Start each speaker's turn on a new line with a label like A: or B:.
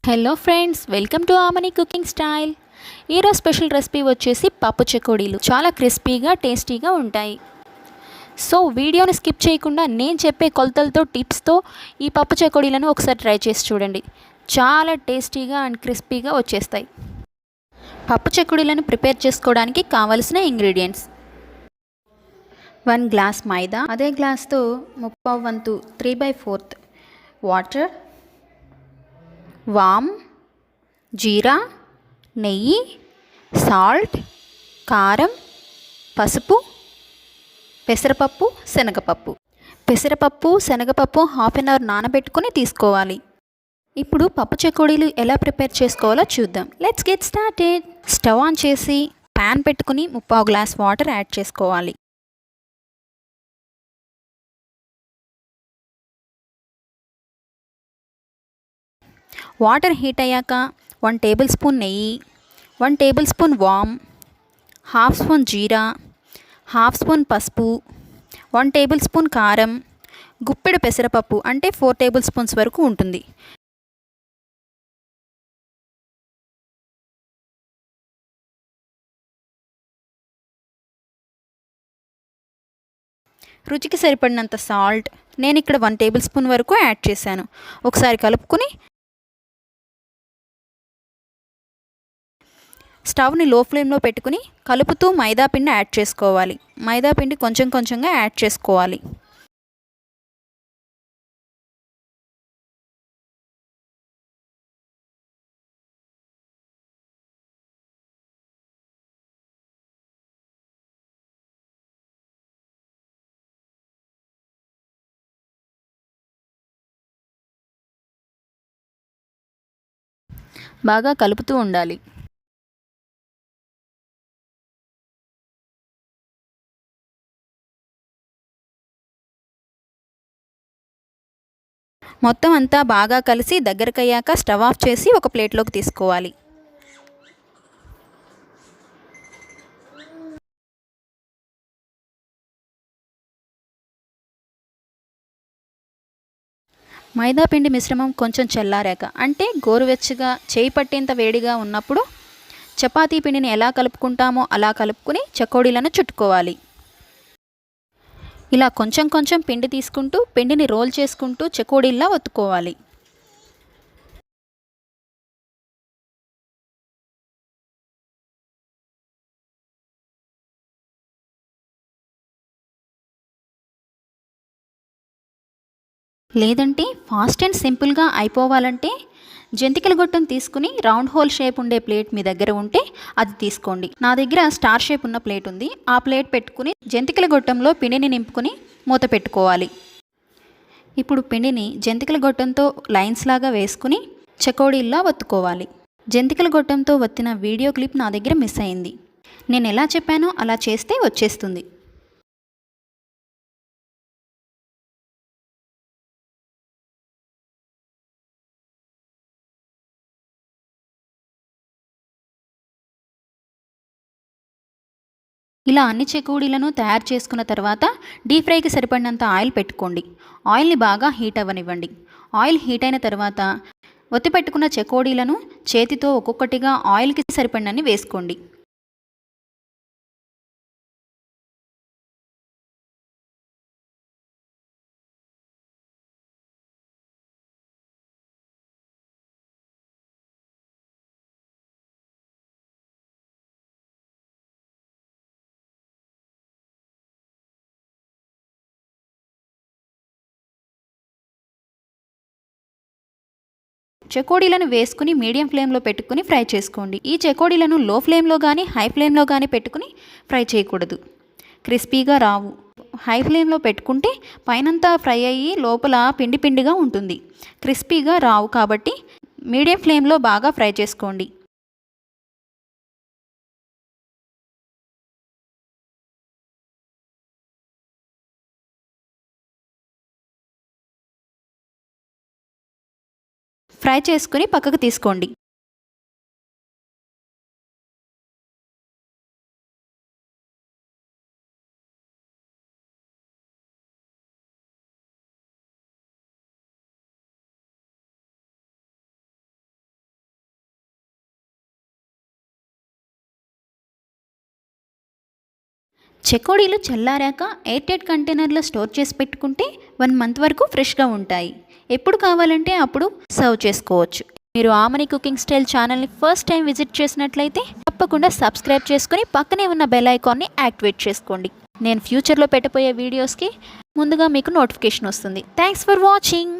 A: Hello friends, welcome to Amani cooking style. ఈరోజు special recipe వచ్చేసి పప్పు చెకోడీలు. చాలా క్రిస్పీగా టేస్టీగా ఉంటాయి. సో వీడియోని స్కిప్ చేయకుండా నేను చెప్పే కొలతలతో టిప్స్తో ఈ పప్పు చెకోడీలను ఒకసారి ట్రై చేసి చూడండి. చాలా టేస్టీగా అండ్ క్రిస్పీగా వచ్చేస్తాయి. పప్పు చెకోడీలను ప్రిపేర్ చేసుకోవడానికి కావలసిన ఇంగ్రీడియంట్స్: 1 గ్లాస్ మైదా, అదే గ్లాస్తో ముప్పావు వంతు 3/4 వాటర్, వామ్, జీరా, నెయ్యి, సాల్ట్, కారం, పసుపు, పెసరపప్పు, శనగపప్పు. శనగపప్పు హాఫ్ అన్ అవర్ నానబెట్టుకుని తీసుకోవాలి. ఇప్పుడు పప్పు చెకోడీలు ఎలా ప్రిపేర్ చేసుకోవాలో చూద్దాం. Let's get started. Stove on చేసి ప్యాన్ పెట్టుకుని ముప్పావు గ్లాస్ వాటర్ యాడ్ చేసుకోవాలి. వాటర్ హీట్ అయ్యాక 1 టేబుల్ స్పూన్ నెయ్యి, 1 టేబుల్ స్పూన్ వామ్, హాఫ్ స్పూన్ జీరా, హాఫ్ స్పూన్ పసుపు, 1 టేబుల్ స్పూన్ కారం, గుప్పెడు పెసరపప్పు అంటే 4 టేబుల్ స్పూన్స్ వరకు ఉంటుంది. రుచికి సరిపడినంత సాల్ట్, నేను ఇక్కడ 1 టేబుల్ స్పూన్ వరకు యాడ్ చేశాను. ఒకసారి కలుపుకుని స్టవ్ని లో ఫ్లేమ్లో పెట్టుకుని కలుపుతూ మైదాపిండి యాడ్ చేసుకోవాలి. మైదాపిండి కొంచెం కొంచెంగా యాడ్ చేసుకోవాలి. బాగా కలుపుతూ ఉండాలి. మొత్తం అంతా బాగా కలిసి దగ్గరకయ్యాక స్టవ్ ఆఫ్ చేసి ఒక ప్లేట్లోకి తీసుకోవాలి. మైదాపిండి మిశ్రమం కొంచెం చల్లారాక, అంటే గోరువెచ్చగా చేయి పట్టేంత వేడిగా ఉన్నప్పుడు చపాతీ పిండిని ఎలా కలుపుకుంటామో అలా కలుపుకుని చెకోడీలను చుట్టుకోవాలి. ఇలా కొంచెం కొంచెం పిండి తీసుకుంటూ పిండిని రోల్ చేసుకుంటూ చెకోడీల్లా ఒత్తుకోవాలి. లేదంటే ఫాస్ట్ అండ్ సింపుల్గా అయిపోవాలంటే జంతికల గొట్టం తీసుకుని రౌండ్ హోల్ షేప్ ఉండే ప్లేట్ మీ దగ్గర ఉంటే అది తీసుకోండి. నా దగ్గర స్టార్ షేప్ ఉన్న ప్లేట్ ఉంది. ఆ ప్లేట్ పెట్టుకుని జంతికల గొట్టంలో పిండిని నింపుకుని మూత పెట్టుకోవాలి. ఇప్పుడు పిండిని జంతికల గొట్టంతో లైన్స్ లాగా వేసుకుని చెకోడీల్లా ఒత్తుకోవాలి. జంతికల గొట్టంతో ఒత్తిన వీడియో క్లిప్ నా దగ్గర మిస్ అయింది. నేను ఎలా చెప్పానో అలా చేస్తే వచ్చేస్తుంది. ఇలా అన్ని చెకోడీలను తయారు చేసుకున్న తర్వాత డీప్ ఫ్రైకి సరిపడినంత ఆయిల్ పెట్టుకోండి. ఆయిల్ని బాగా హీట్ అవ్వనివ్వండి. ఆయిల్ హీట్ అయిన తర్వాత ఒత్తిపెట్టుకున్న చెకోడీలను చేతితో ఒక్కొక్కటిగా ఆయిల్కి సరిపడినన్ని వేసుకోండి. చెకోడీలను వేసుకుని మీడియం ఫ్లేమ్లో పెట్టుకుని ఫ్రై చేసుకోండి. ఈ చెకోడీలను లో ఫ్లేమ్లో కానీ హై ఫ్లేమ్లో కానీ పెట్టుకుని ఫ్రై చేయకూడదు. క్రిస్పీగా రావు. హై ఫ్లేమ్లో పెట్టుకుంటే పైనంతా ఫ్రై అయ్యి లోపల పిండి పిండిగా ఉంటుంది. క్రిస్పీగా రావు. కాబట్టి మీడియం ఫ్లేమ్లో బాగా ఫ్రై చేసుకోండి. ఫ్రై చేసుకుని పక్కకు తీసుకోండి. చెకోడీలు చల్లారాక ఎయిర్ టైట్ కంటైనర్లో స్టోర్ చేసి పెట్టుకుంటే 1 మంత్ వరకు ఫ్రెష్గా ఉంటాయి. ఎప్పుడు కావాలంటే అప్పుడు సర్వ్ చేసుకోవచ్చు. మీరు ఆమని కుకింగ్ స్టైల్ ఛానల్ని ఫస్ట్ టైం విజిట్ చేసినట్లయితే తప్పకుండా సబ్స్క్రైబ్ చేసుకుని పక్కనే ఉన్న బెల్ ఐకాన్ని యాక్టివేట్ చేసుకోండి. నేను ఫ్యూచర్లో పెట్టబోయే వీడియోస్కి ముందుగా మీకు నోటిఫికేషన్ వస్తుంది. Thanks for watching.